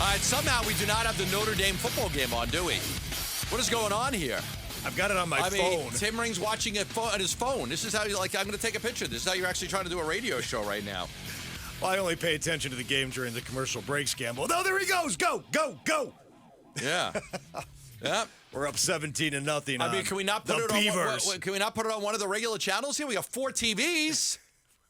All right, somehow we do not have the Notre Dame football game on, do we? What is going on here? I've got it on my phone. Tim Ring's watching it on his phone. This is how you're like, I'm going to take a picture. This is how you're actually trying to do a radio show right now. Well, I only pay attention to the game during the commercial breaks, Gamble. No, there he goes. Go, go, go. Yeah. Yeah. We're up 17-0. I mean, can we not put it on? Can we not put it on one of the regular channels here? We got 4 TVs.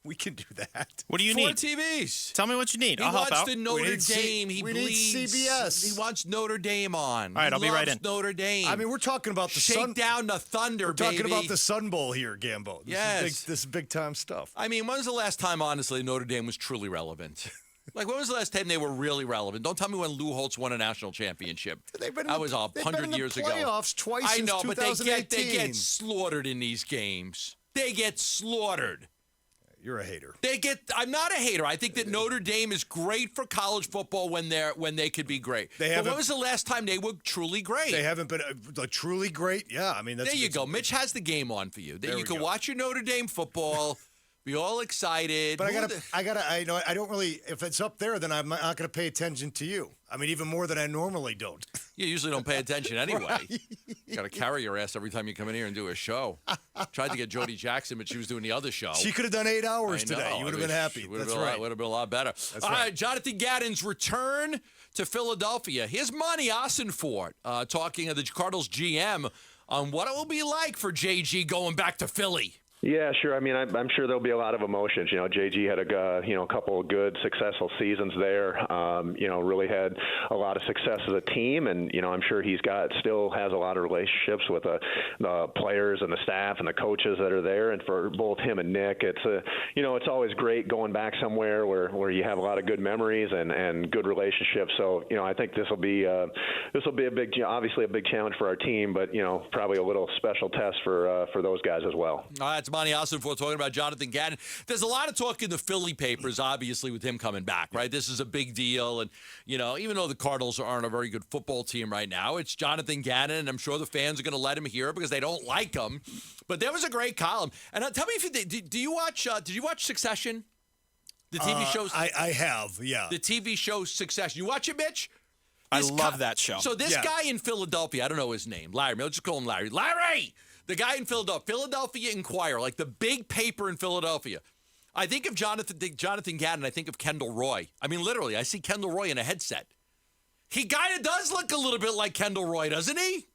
We can do that. What do you 4 need? 4 TVs. Tell me what you need. He I'll help out. wants the Notre Dame. He bleeds. need CBS. He wants Notre Dame on. All right, I'll be right in. Notre Dame. I mean, we're talking about the Shake down the Thunder, We're talking about the Sun Bowl here, Gambo. This is big time stuff. I mean, when was the last time, honestly, Notre Dame was truly relevant? Like, when was the last time they were really relevant? Don't tell me when Lou Holtz won a national championship. That was 100 years ago. Playoffs twice. I know, since but 2018. they get slaughtered in these games. They get slaughtered. You're a hater. I'm not a hater. I think that Notre Dame is great for college football when they could be great. But when was the last time they were truly great? They haven't been truly great. Yeah, I mean, there you go. Mitch has the game on for you. There you can watch your Notre Dame football. Be all excited. But I don't really, if it's up there, then I'm not going to pay attention to you. I mean, even more than I normally don't. You usually don't pay attention anyway. Right. You got to carry your ass every time you come in here and do a show. Tried to get Jody Jackson, but she was doing the other show. She could have done 8 hours today. You would have been happy. That's right. Would have been a lot better. All right, Jonathan Gannon's return to Philadelphia. Here's Monty Ossenfort talking of the Cardinals GM on what it will be like for JG going back to Philly. Yeah, sure. I mean, I'm sure there'll be a lot of emotions. You know, JG had a couple of good, successful seasons there. Really had a lot of success as a team, and I'm sure still has a lot of relationships with the players and the staff and the coaches that are there. And for both him and Nick, it's always great going back somewhere where you have a lot of good memories and good relationships. So I think this will be a obviously a big challenge for our team, but probably a little special test for those guys as well. All right, it's Monty Ossenfort talking about Jonathan Gannon. There's a lot of talk in the Philly papers, obviously, with him coming back, right? This is a big deal. And, even though the Cardinals aren't a very good football team right now, it's Jonathan Gannon, and I'm sure the fans are going to let him hear it because they don't like him. But there was a great column. And tell me if did you watch Succession? The TV show? I have, yeah. The TV show Succession. You watch it, Mitch? I love that show. So this guy in Philadelphia, I don't know his name, Larry. Let's just call him Larry. Larry! The guy in Philadelphia Inquirer, like the big paper in Philadelphia. I think of Jonathan Gannon, I think of Kendall Roy. I mean, literally, I see Kendall Roy in a headset. He kind of does look a little bit like Kendall Roy, doesn't he?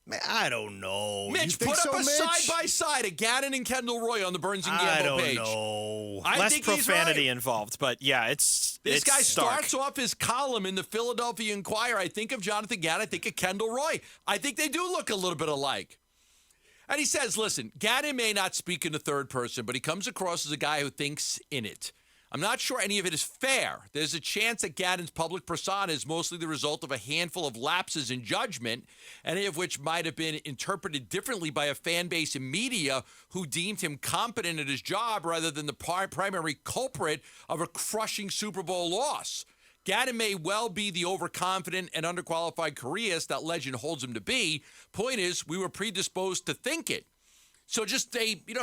Man, I don't know. Mitch, put up a side-by-side of Gannon and Kendall Roy on the Burns and Gamble page. I don't know. Less profanity involved, but yeah, This guy stark. starts off his column in the Philadelphia Inquirer. I think of Jonathan Gannon, I think of Kendall Roy. I think they do look a little bit alike. And he says, listen, Gannon may not speak in the third person, but he comes across as a guy who thinks in it. I'm not sure any of it is fair. There's a chance that Gannon's public persona is mostly the result of a handful of lapses in judgment, any of which might have been interpreted differently by a fan base and media who deemed him competent at his job rather than the primary culprit of a crushing Super Bowl loss. Gannon may well be the overconfident and underqualified careerist that legend holds him to be. Point is, we were predisposed to think it. So just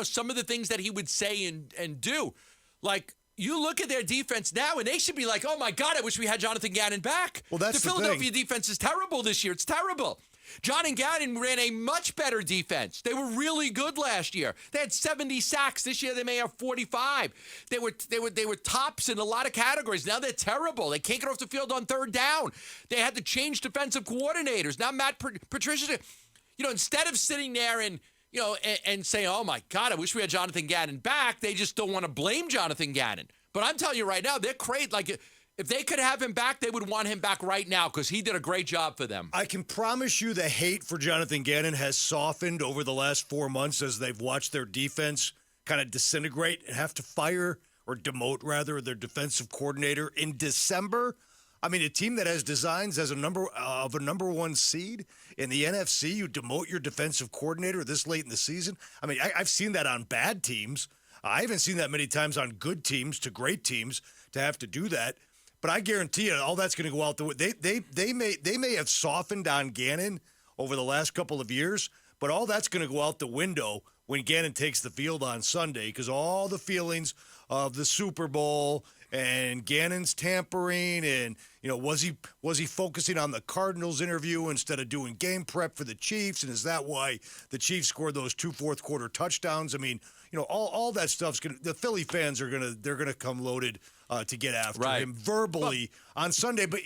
some of the things that he would say and do, like you look at their defense now, and they should be like, oh my God, I wish we had Jonathan Gannon back. Well, that's the Philadelphia defense is terrible this year. It's terrible. Jonathan Gannon ran a much better defense. They were really good last year. They had 70 sacks. This year they may have 45. They were tops in a lot of categories. Now they're terrible. They can't get off the field on third down. They had to change defensive coordinators. Now Matt Patricia, instead of sitting there and saying, oh my God, I wish we had Jonathan Gannon back, they just don't want to blame Jonathan Gannon. But I'm telling you right now, they're great. Like, if they could have him back, they would want him back right now because he did a great job for them. I can promise you the hate for Jonathan Gannon has softened over the last 4 months as they've watched their defense kind of disintegrate and have to fire or demote, rather, their defensive coordinator in December. I mean, a team that has designs as a number one seed in the NFC, you demote your defensive coordinator this late in the season. I mean, I've seen that on bad teams. I haven't seen that many times on good teams to great teams to have to do that. But I guarantee you, all that's going to go out the way. They may have softened on Gannon over the last couple of years, but all that's going to go out the window when Gannon takes the field on Sunday because all the feelings of the Super Bowl and Gannon's tampering, and was he focusing on the Cardinals interview instead of doing game prep for the Chiefs? And is that why the Chiefs scored those 2 fourth-quarter touchdowns? I mean, all that stuff's the Philly fans are gonna come loaded to get after him verbally on Sunday. But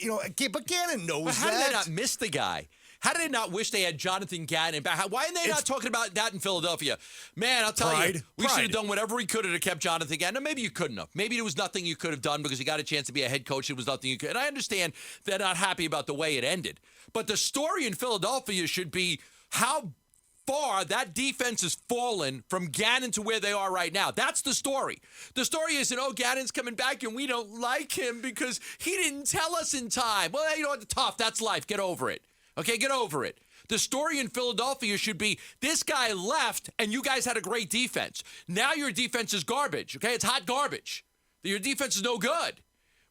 but Gannon knows but how that. did they not miss the guy? How did they not wish they had Jonathan Gannon back? Why are they not talking about that in Philadelphia? Man, I'll tell you, we should have done whatever we could have kept Jonathan Gannon. Maybe you couldn't have. Maybe there was nothing you could have done because he got a chance to be a head coach. There was nothing you could. And I understand they're not happy about the way it ended. But the story in Philadelphia should be how far that defense has fallen from Gannon to where they are right now. That's the story. The story isn't, Gannon's coming back and we don't like him because he didn't tell us in time. Well, it's tough. That's life. Get over it. Okay, get over it. The story in Philadelphia should be this guy left and you guys had a great defense. Now your defense is garbage, okay? It's hot garbage. Your defense is no good.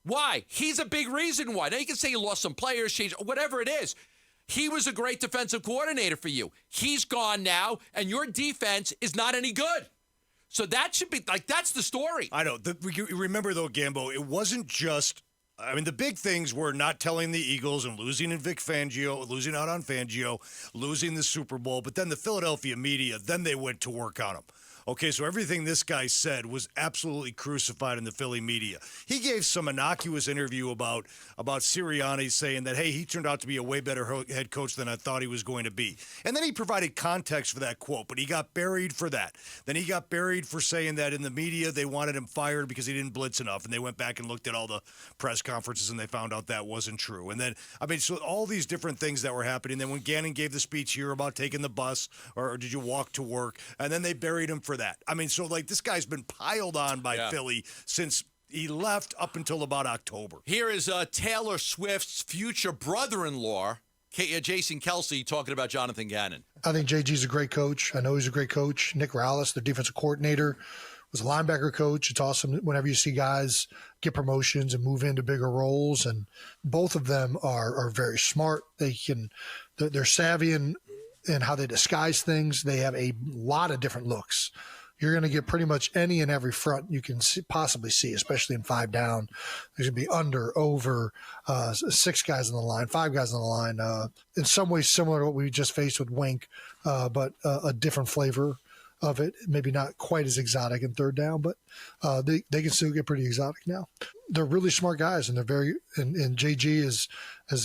Why? He's a big reason why. Now you can say you lost some players, changed, whatever it is. He was a great defensive coordinator for you. He's gone now and your defense is not any good. So that should be, that's the story. I know. Remember, though, Gambo, it wasn't just the big things were not telling the Eagles and losing in Vic Fangio, losing out on Fangio, losing the Super Bowl. But then the Philadelphia media, then they went to work on him. Okay, so everything this guy said was absolutely crucified in the Philly media. He gave some innocuous interview about Sirianni saying that, hey, he turned out to be a way better head coach than I thought he was going to be. And then he provided context for that quote, but he got buried for that. Then he got buried for saying that in the media they wanted him fired because he didn't blitz enough. And they went back and looked at all the press conferences and they found out that wasn't true. And then, so all these different things that were happening. Then when Gannon gave the speech here about taking the bus or did you walk to work, and then they buried him for that. This guy's been piled on by Philly since he left up until about October. Here is Taylor Swift's future brother-in-law, Jason Kelce, talking about Jonathan Gannon. I think JG's a great coach. I know he's a great coach. Nick Rallis, their defensive coordinator, was a linebacker coach. It's awesome whenever you see guys get promotions and move into bigger roles. And both of them are very smart. They're savvy in how they disguise things. They have a lot of different looks. You're going to get pretty much any and every front you can possibly see, especially in 5 down. There's going to be under, over, 6 guys on the line, 5 guys on the line. In some ways similar to what we just faced with Wink, but a different flavor of it. Maybe not quite as exotic in 3rd down, but they can still get pretty exotic now. They're really smart guys, and they're and JG is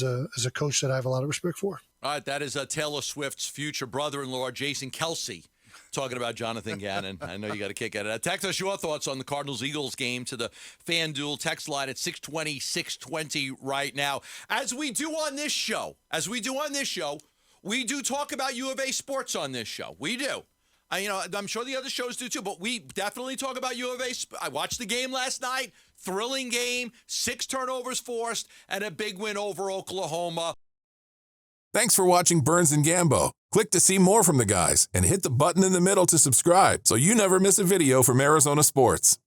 a coach that I have a lot of respect for. All right, that is Taylor Swift's future brother-in-law, Jason Kelce, talking about Jonathan Gannon. I know you got a kick out of that. Text us your thoughts on the Cardinals-Eagles game to the FanDuel text line at 620 right now. As we do on this show, we do talk about U of A sports on this show. We do. I'm sure the other shows do too, but we definitely talk about U of A. I watched the game last night. Thrilling game, 6 turnovers forced, and a big win over Oklahoma. Thanks for watching Burns and Gambo. Click to see more from the guys and hit the button in the middle to subscribe so you never miss a video from Arizona sports.